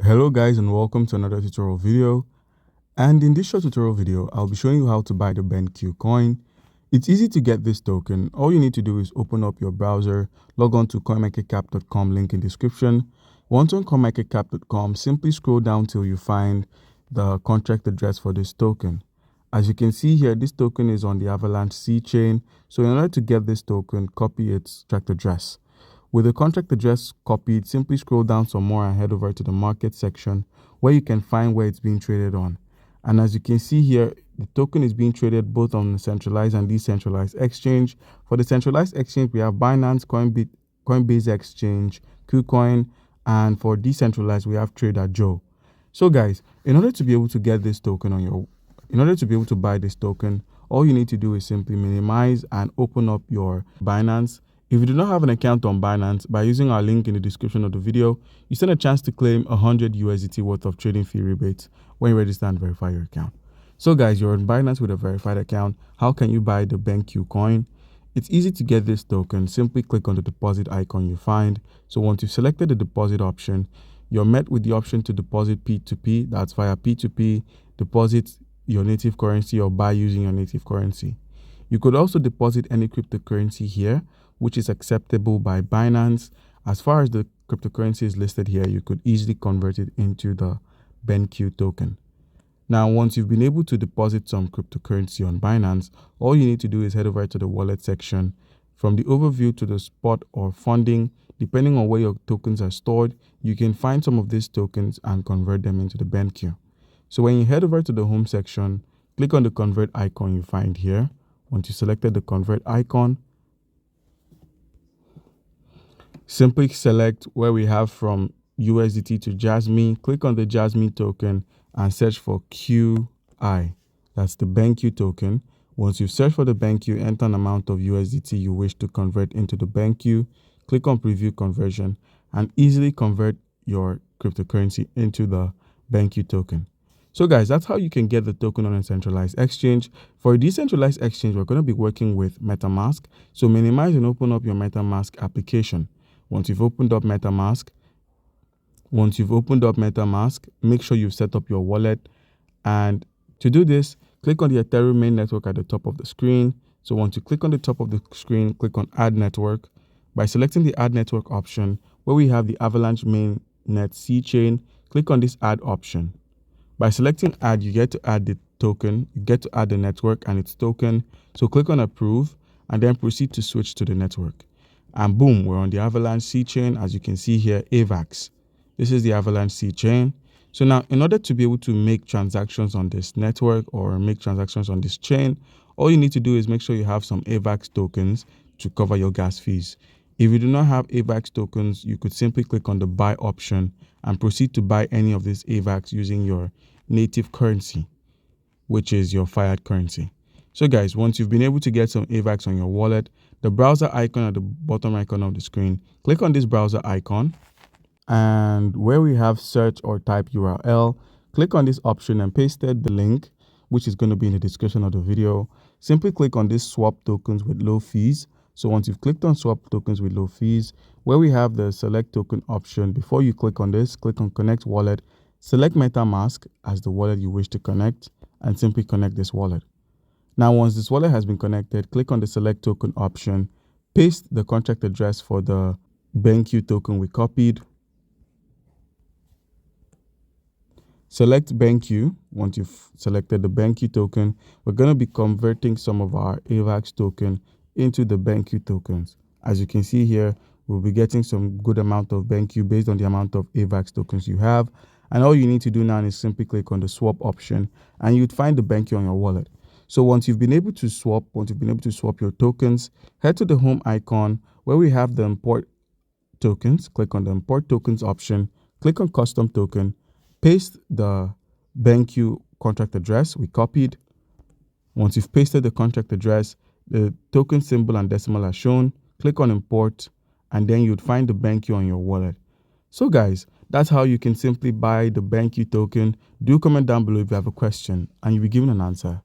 Hello guys, and welcome to another tutorial video. And in this short tutorial video, I'll be showing you how to buy the Benqi coin. It's easy to get this token. All you need to do is open up your browser, log on to coinmarketcap.com, link in description. Once on coinmarketcap.com, simply scroll down till you find the contract address for this token. As you can see here, this token is on the Avalanche C chain. So in order to get this token, copy its contract address. With the contract address copied, simply scroll down some more and head over to the market section where you can find where it's being traded on. And as you can see here, the token is being traded both on the centralized and decentralized exchange. For the centralized exchange, we have Binance, Coinbase Exchange, KuCoin, and for decentralized, we have Trader Joe. So guys, in order to be able to get this token in order to be able to buy this token, all you need to do is simply minimize and open up your Binance. If you do not have an account on Binance, by using our link in the description of the video, you stand a chance to claim 100 USDT worth of trading fee rebates when you register and verify your account. So guys, you're on Binance with a verified account. How can you buy the Benqi coin? It's easy to get this token. Simply click on the deposit icon you find. So once you've selected the deposit option, you're met with the option to deposit P2P. That's via P2P, deposit your native currency or buy using your native currency. You could also deposit any cryptocurrency here, which is acceptable by Binance. As far as the cryptocurrency is listed here, you could easily convert it into the Benqi token. Now, once you've been able to deposit some cryptocurrency on Binance, all you need to do is head over to the wallet section. From the overview to the spot or funding, depending on where your tokens are stored, you can find some of these tokens and convert them into the Benqi. So when you head over to the home section, click on the convert icon you find here. Once you selected the convert icon, simply select where we have from USDT to Jasmine. Click on the Jasmine token and search for QI. That's the Benqi token. Once you've searched for the Benqi, enter an amount of USDT you wish to convert into the Benqi. Click on preview conversion and easily convert your cryptocurrency into the Benqi token. So guys, that's how you can get the token on a centralized exchange. For a decentralized exchange, we're going to be working with MetaMask. So minimize and open up your MetaMask application. Once you've opened up MetaMask, make sure you've set up your wallet. And to do this, click on the Ethereum main network at the top of the screen. So once you click on the top of the screen, click on Add Network. By selecting the Add Network option, where we have the Avalanche mainnet C chain, click on this Add option. By selecting Add, you get to add the token, you get to add the network and its token. So click on Approve and then proceed to switch to the network. And boom, we're on the Avalanche C chain. As you can see here, AVAX. This is the Avalanche C chain. So now, in order to be able to make transactions on this network or make transactions on this chain, all you need to do is make sure you have some AVAX tokens to cover your gas fees. If you do not have AVAX tokens, you could simply click on the buy option and proceed to buy any of these AVAX using your native currency, which is your fiat currency. So guys, once you've been able to get some AVAX on your wallet, the browser icon at the bottom icon of the screen, click on this browser icon, and where we have search or type URL, click on this option and pasted the link, which is going to be in the description of the video. Simply click on this swap tokens with low fees. So once you've clicked on swap tokens with low fees, where we have the select token option, before you click on this, click on connect wallet, select MetaMask as the wallet you wish to connect, and simply connect this wallet. Now, once this wallet has been connected, click on the select token option, paste the contract address for the Benqi token we copied. Select Benqi. Once you've selected the Benqi token, we're going to be converting some of our AVAX token into the Benqi tokens. As you can see here, we'll be getting some good amount of Benqi based on the amount of AVAX tokens you have. And all you need to do now is simply click on the swap option and you'd find the Benqi on your wallet. So once you've been able to swap your tokens, head to the home icon where we have the import tokens. Click on the import tokens option, click on custom token, paste the Benqi contract address we copied. Once you've pasted the contract address, the token symbol and decimal are shown. Click on import and then you'd find the Benqi on your wallet. So guys, that's how you can simply buy the Benqi token. Do comment down below if you have a question and you'll be given an answer.